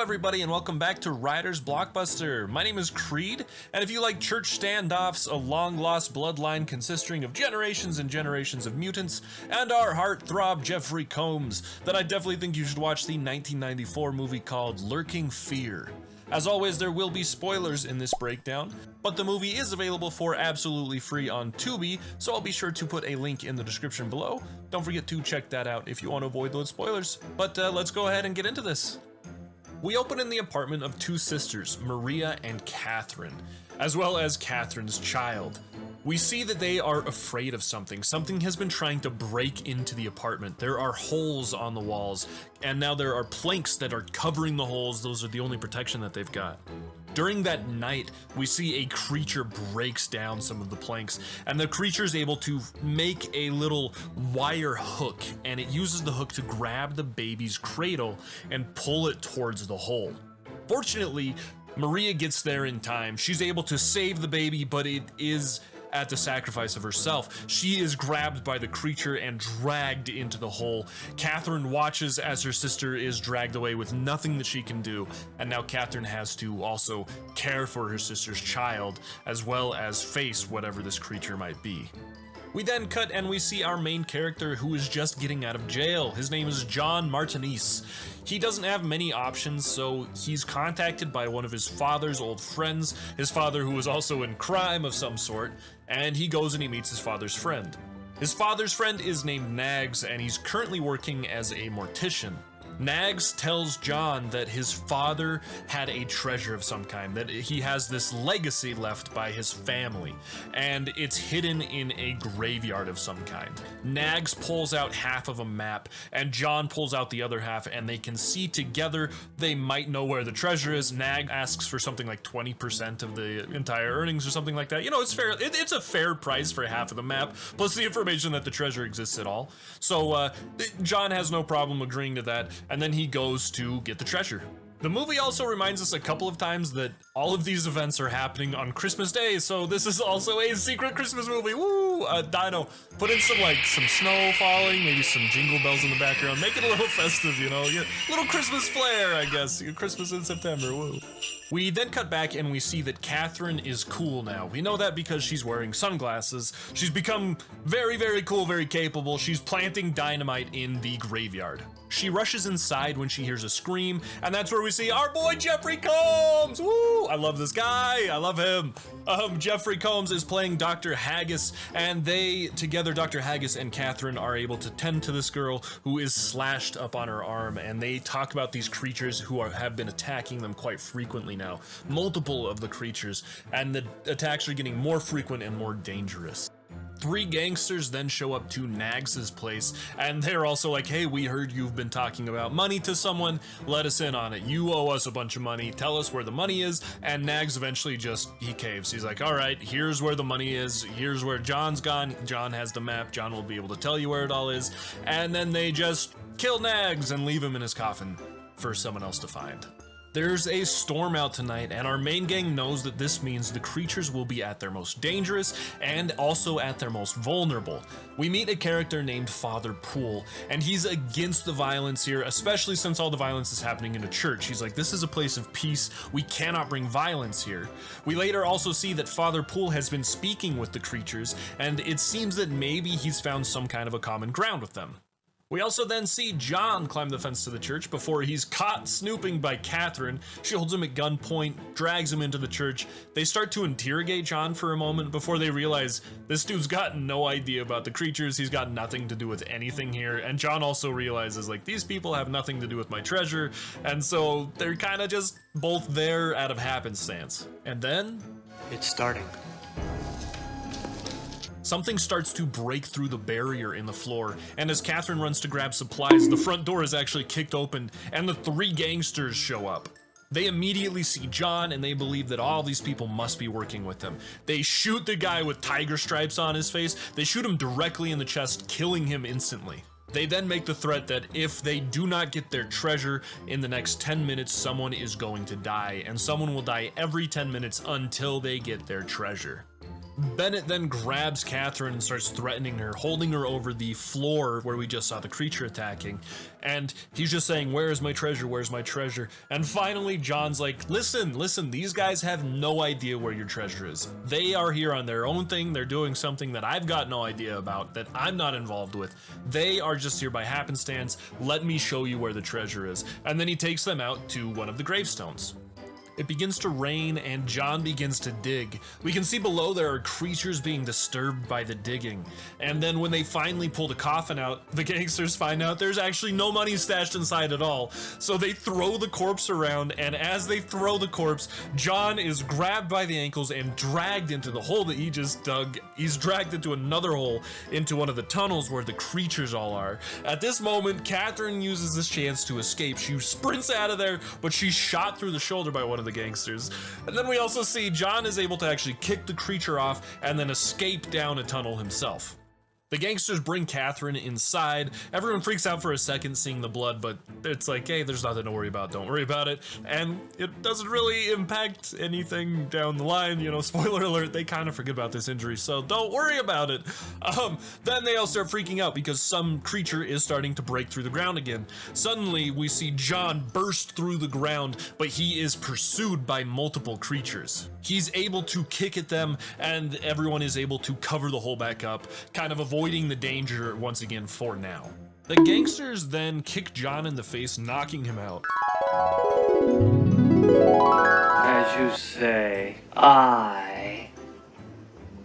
everybody, and welcome back to Riders BlockBuster. My name is Creed, and if you like church standoffs, a long-lost bloodline consisting of generations and generations of mutants, and our heartthrob Jeffrey Combs, then I definitely think you should watch the 1994 movie called Lurking Fear. As always, there will be spoilers in this breakdown, but the movie is available for absolutely free on Tubi, so I'll be sure to put a link in the description below. Don't forget to check that out if you want to avoid those spoilers. But let's go ahead and get into this. We open in the apartment of two sisters, Maria and Catherine, as well as Catherine's child. We see that they are afraid of something. Something has been trying to break into the apartment. There are holes on the walls, and now there are planks that are covering the holes. Those are the only protection that they've got. During that night, we see a creature breaks down some of the planks, and the creature is able to make a little wire hook, and it uses the hook to grab the baby's cradle and pull it towards the hole. Fortunately, Maria gets there in time. She's able to save the baby, but it is at the sacrifice of herself. She is grabbed by the creature and dragged into the hole. Catherine watches as her sister is dragged away with nothing that she can do, and now Catherine has to also care for her sister's child, as well as face whatever this creature might be. We then cut and we see our main character who is just getting out of jail. His name is John Martinez. He doesn't have many options, so he's contacted by one of his father's old friends, his father who was also in crime of some sort, and he goes and he meets his father's friend. His father's friend is named Nags, and he's currently working as a mortician. Nags tells John that his father had a treasure of some kind, that he has this legacy left by his family, and it's hidden in a graveyard of some kind. Nags pulls out half of a map, and John pulls out the other half, and they can see together. They might know where the treasure is. Nag asks for something like 20% of the entire earnings or something like that. You know, it's fair. It's a fair price for half of the map, plus the information that the treasure exists at all. So John has no problem agreeing to that, and then he goes to get the treasure. The movie also reminds us a couple of times that all of these events are happening on Christmas Day, so this is also a secret Christmas movie. Woo! Dino, put in some snow falling, maybe some jingle bells in the background. Make it a little festive, you know? Yeah, little Christmas flair, I guess. Christmas in September, woo. We then cut back and we see that Catherine is cool now. We know that because she's wearing sunglasses. She's become very, very cool, very capable. She's planting dynamite in the graveyard. She rushes inside when she hears a scream, and that's where we see our boy Jeffrey Combs! Woo! I love this guy, I love him. Jeffrey Combs is playing Dr. Haggis, and they, together, Dr. Haggis and Catherine, are able to tend to this girl who is slashed up on her arm, and they talk about these creatures who have been attacking them quite frequently now. Multiple of the creatures, and the attacks are getting more frequent and more dangerous. Three gangsters then show up to Nags' place, and they're also like, hey, we heard you've been talking about money to someone, let us in on it. You owe us a bunch of money, tell us where the money is. And Nags eventually he caves. He's like, all right, here's where the money is, here's where John's gone. John has the map, John will be able to tell you where it all is. And then they just kill Nags and leave him in his coffin for someone else to find. There's a storm out tonight, and our main gang knows that this means the creatures will be at their most dangerous and also at their most vulnerable. We meet a character named Father Poole, and he's against the violence here, especially since all the violence is happening in a church. He's like, this is a place of peace. We cannot bring violence here. We later also see that Father Poole has been speaking with the creatures, and it seems that maybe he's found some kind of a common ground with them. We also then see John climb the fence to the church before he's caught snooping by Catherine. She holds him at gunpoint, drags him into the church. They start to interrogate John for a moment before they realize this dude's got no idea about the creatures. He's got nothing to do with anything here. And John also realizes, like, these people have nothing to do with my treasure. And so they're kind of just both there out of happenstance. And then it's starting. Something starts to break through the barrier in the floor, and as Catherine runs to grab supplies, the front door is actually kicked open, and the three gangsters show up. They immediately see John, and they believe that all these people must be working with him. They shoot the guy with tiger stripes on his face. They shoot him directly in the chest, killing him instantly. They then make the threat that if they do not get their treasure in the next 10 minutes, someone is going to die, and someone will die every 10 minutes until they get their treasure. Bennett then grabs Catherine and starts threatening her, holding her over the floor where we just saw the creature attacking. And he's just saying, "Where's my treasure? Where's my treasure?" And finally, John's like, listen, these guys have no idea where your treasure is. They are here on their own thing. They're doing something that I've got no idea about, that I'm not involved with. They are just here by happenstance. Let me show you where the treasure is. And then he takes them out to one of the gravestones. It begins to rain and John begins to dig. We can see below there are creatures being disturbed by the digging. And then when they finally pull the coffin out, the gangsters find out there's actually no money stashed inside at all. So they throw the corpse around, and as they throw the corpse, John is grabbed by the ankles and dragged into the hole that he just dug. He's dragged into another hole, into one of the tunnels where the creatures all are. At this moment, Catherine uses this chance to escape. She sprints out of there, but she's shot through the shoulder by one of the gangsters. And then we also see John is able to actually kick the creature off and then escape down a tunnel himself. The gangsters bring Catherine inside. Everyone freaks out for a second seeing the blood, but it's like, hey, there's nothing to worry about. Don't worry about it. And it doesn't really impact anything down the line. You know, spoiler alert, they kind of forget about this injury, so don't worry about it. Then they all start freaking out because some creature is starting to break through the ground again. Suddenly, we see John burst through the ground, but he is pursued by multiple creatures. He's able to kick at them, and everyone is able to cover the hole back up, kind of avoiding the danger once again for now. The gangsters then kick John in the face, knocking him out. As you say, I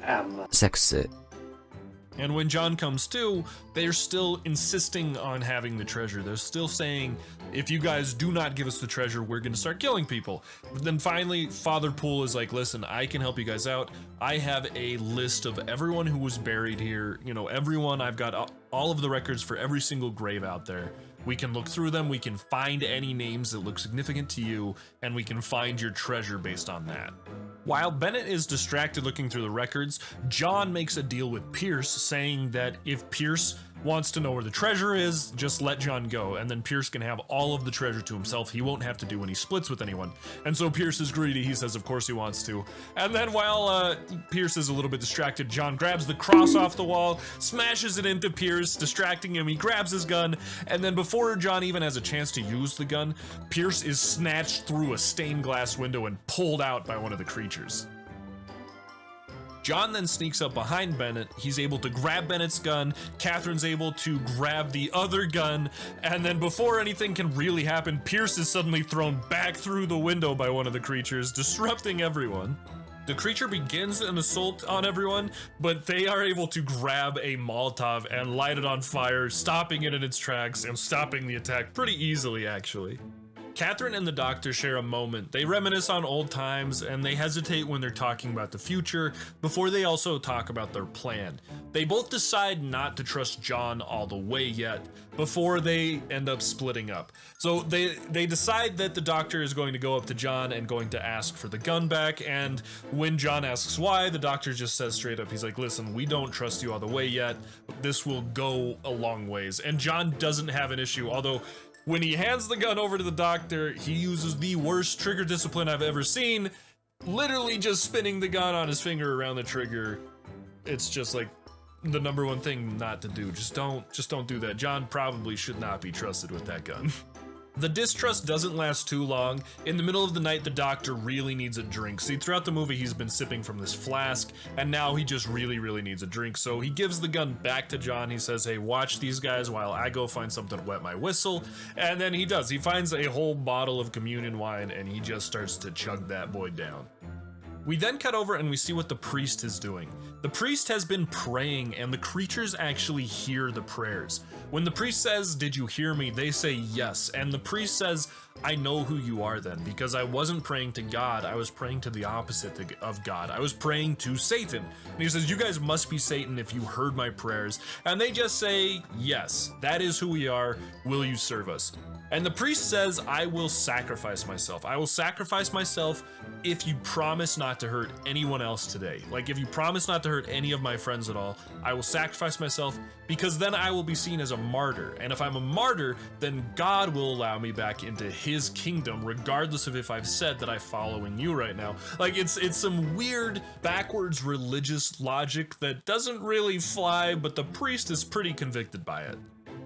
am explicit. And when John comes to, they're still insisting on having the treasure. They're still saying, if you guys do not give us the treasure, we're going to start killing people. But then finally, Father Poole is like, listen, I can help you guys out. I have a list of everyone who was buried here. You know, everyone. I've got all of the records for every single grave out there. We can look through them. We can find any names that look significant to you, and we can find your treasure based on that. While Bennett is distracted looking through the records, John makes a deal with Pierce, saying that if Pierce wants to know where the treasure is, just let John go, and then Pierce can have all of the treasure to himself. He won't have to do any splits with anyone. And so Pierce is greedy. He says of course he wants to. And then while Pierce is a little bit distracted, John grabs the cross off the wall, smashes it into Pierce, distracting him. He grabs his gun, and then before John even has a chance to use the gun, Pierce is snatched through a stained glass window and pulled out by one of the creatures. John then sneaks up behind Bennett. He's able to grab Bennett's gun. Catherine's able to grab the other gun. And then before anything can really happen, Pierce is suddenly thrown back through the window by one of the creatures, disrupting everyone. The creature begins an assault on everyone, but they are able to grab a Molotov and light it on fire, stopping it in its tracks and stopping the attack pretty easily, actually. Catherine and the doctor share a moment. They reminisce on old times, and they hesitate when they're talking about the future before they also talk about their plan. They both decide not to trust John all the way yet before they end up splitting up. So they decide that the doctor is going to go up to John and going to ask for the gun back, and when John asks why, the doctor just says straight up, he's like, listen, we don't trust you all the way yet. This will go a long ways. And John doesn't have an issue, although when he hands the gun over to the doctor, he uses the worst trigger discipline I've ever seen, literally just spinning the gun on his finger around the trigger. It's just like the number one thing not to do. Just don't do that. John probably should not be trusted with that gun. The distrust doesn't last too long. In the middle of the night, the doctor really needs a drink. See, throughout the movie, he's been sipping from this flask, and now he just really needs a drink. So he gives the gun back to John. He says, hey, watch these guys while I go find something to wet my whistle. And then he does. He finds a whole bottle of communion wine, and he just starts to chug that boy down. We then cut over and we see what the priest is doing. The priest has been praying, and the creatures actually hear the prayers. When the priest says, did you hear me? They say yes. And the priest says, I know who you are then, because I wasn't praying to God. I was praying to the opposite of God. I was praying to Satan. And he says, you guys must be Satan if you heard my prayers. And they just say, yes, that is who we are. Will you serve us? And the priest says, I will sacrifice myself. I will sacrifice myself if you promise not not to hurt anyone else today. Like, if you promise not to hurt any of my friends at all, I will sacrifice myself, because then I will be seen as a martyr. And if I'm a martyr, then God will allow me back into his kingdom, regardless of if I've said that I'm following you right now. Like, it's some weird backwards religious logic that doesn't really fly, but the priest is pretty convicted by it.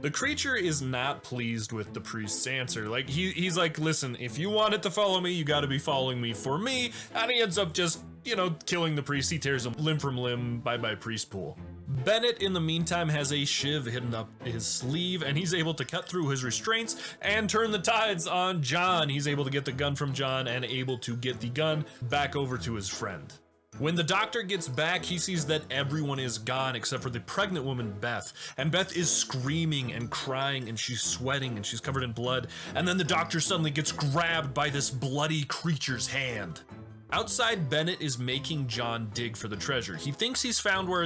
The creature is not pleased with the priest's answer. Like, he's like, listen, if you wanted to follow me, you gotta be following me for me. And he ends up just, you know, killing the priest. He tears him limb from limb. Bye-bye priest pool. Bennett, in the meantime, has a shiv hidden up his sleeve, and he's able to cut through his restraints and turn the tides on John. He's able to get the gun from John and able to get the gun back over to his friend. When the doctor gets back, he sees that everyone is gone except for the pregnant woman, Beth. And Beth is screaming and crying, and she's sweating, and she's covered in blood. And then the doctor suddenly gets grabbed by this bloody creature's hand. Outside, Bennett is making John dig for the treasure. He thinks he's found where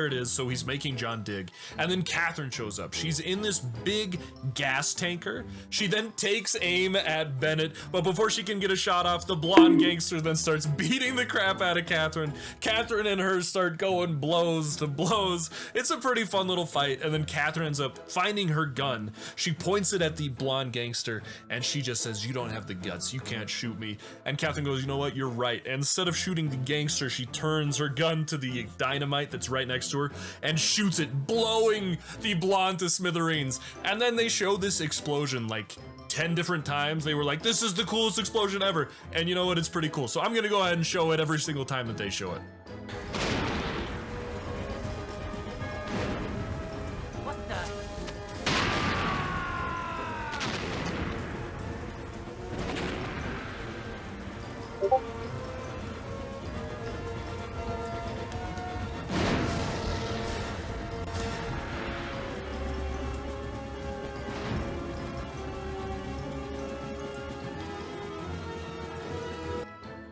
it is, so he's making John dig. And then Catherine shows up. She's in this big gas tanker. She then takes aim at Bennett, but before she can get a shot off, the blonde gangster then starts beating the crap out of Catherine. Catherine and her start going blows to blows. It's a pretty fun little fight, and then Catherine ends up finding her gun. She points it at the blonde gangster, and she just says, "You don't have the guts. You can't shoot me." And Catherine goes, "You know what? You're right." And instead of shooting the gangster, she turns her gun to the dynamite that's right next to her and shoots it, blowing the blonde to smithereens. And then they show this explosion like 10 different times. They were like, "This is the coolest explosion ever." And you know what? It's pretty cool. So I'm gonna go ahead and show it every single time that they show it.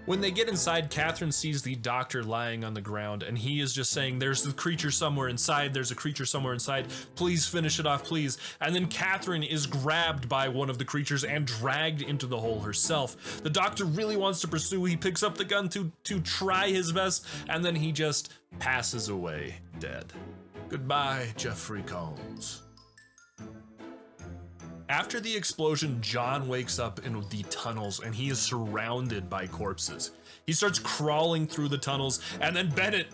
When they get inside, Catherine sees the doctor lying on the ground, and he is just saying, "There's the creature somewhere inside, there's a creature somewhere inside, please finish it off, please." And then Catherine is grabbed by one of the creatures and dragged into the hole herself. The doctor really wants to pursue. He picks up the gun to try his best, and then he just passes away dead. Goodbye, Jeffrey Combs. After the explosion, John wakes up in the tunnels, and he is surrounded by corpses. He starts crawling through the tunnels, and then Bennett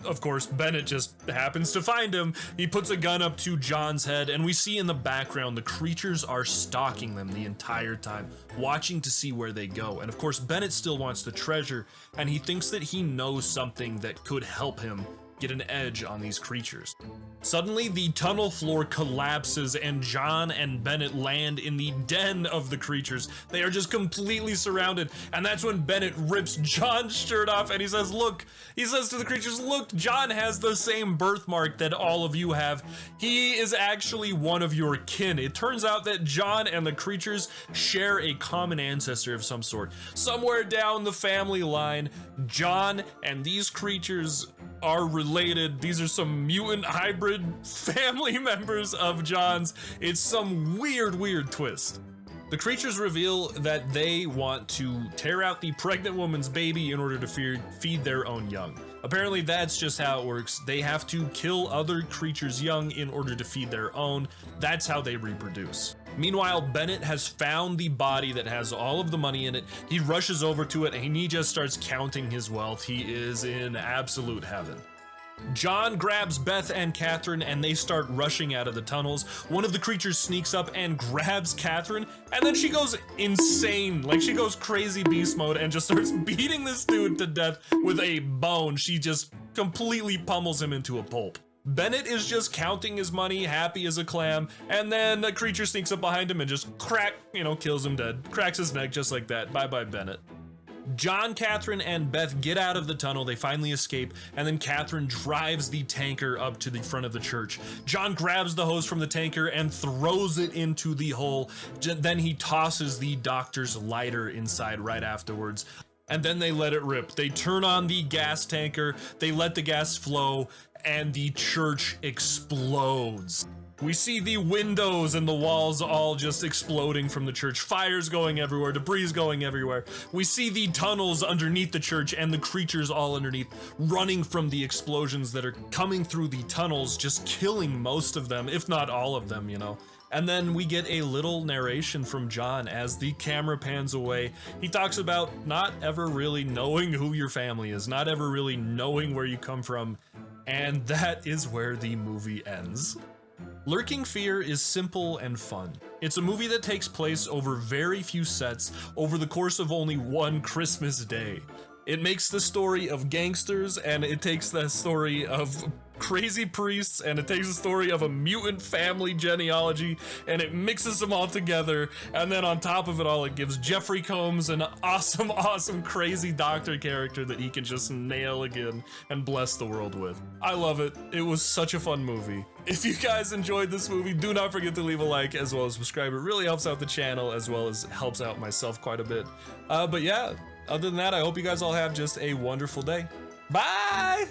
just happens to find him. He puts a gun up to John's head, and we see in the background the creatures are stalking them the entire time, watching to see where they go. And of course, Bennett still wants the treasure, and he thinks that he knows something that could help him get an edge on these creatures. Suddenly, the tunnel floor collapses, and John and Bennett land in the den of the creatures. They are just completely surrounded, and that's when Bennett rips John's shirt off, and he says, "Look," he says to the creatures, "Look, John has the same birthmark that all of you have. He is actually one of your kin." It turns out that John and the creatures share a common ancestor of some sort. Somewhere down the family line, John and these creatures are related. These are some mutant hybrid family members of John's. It's some weird twist. The creatures reveal that they want to tear out the pregnant woman's baby in order to feed their own young. Apparently that's just how it works. They have to kill other creatures' young in order to feed their own. That's how they reproduce. Meanwhile, Bennett has found the body that has all of the money in it. He rushes over to it, and he just starts counting his wealth. He is in absolute heaven. John grabs Beth and Catherine, and they start rushing out of the tunnels. One of the creatures sneaks up and grabs Catherine, and then she goes insane. Like, she goes crazy beast mode and just starts beating this dude to death with a bone. She just completely pummels him into a pulp. Bennett is just counting his money, happy as a clam, and then a creature sneaks up behind him and just kills him dead. Cracks his neck just like that. Bye-bye, Bennett. John, Catherine, and Beth get out of the tunnel. They finally escape, and then Catherine drives the tanker up to the front of the church. John grabs the hose from the tanker and throws it into the hole. Then he tosses the doctor's lighter inside right afterwards. And then they let it rip. They turn on the gas tanker, they let the gas flow, and the church explodes. We see the windows and the walls all just exploding from the church, fires going everywhere, debris going everywhere. We see the tunnels underneath the church and the creatures all underneath running from the explosions that are coming through the tunnels, just killing most of them, if not all of them, you know. And then we get a little narration from John as the camera pans away. He talks about not ever really knowing who your family is, not ever really knowing where you come from, and that is where the movie ends. Lurking Fear is simple and fun. It's a movie that takes place over very few sets over the course of only one Christmas day. It makes the story of gangsters, and it takes the story of crazy priests, and it takes the story of a mutant family genealogy, and it mixes them all together, and then on top of it all, it gives Jeffrey Combs an awesome, crazy doctor character that he can just nail again and bless the world with. I love it. It was such a fun movie. If you guys enjoyed this movie, do not forget to leave a like as well as subscribe. It really helps out the channel as well as helps out myself quite a bit. But yeah, other than that, I hope you guys all have just a wonderful day. Bye!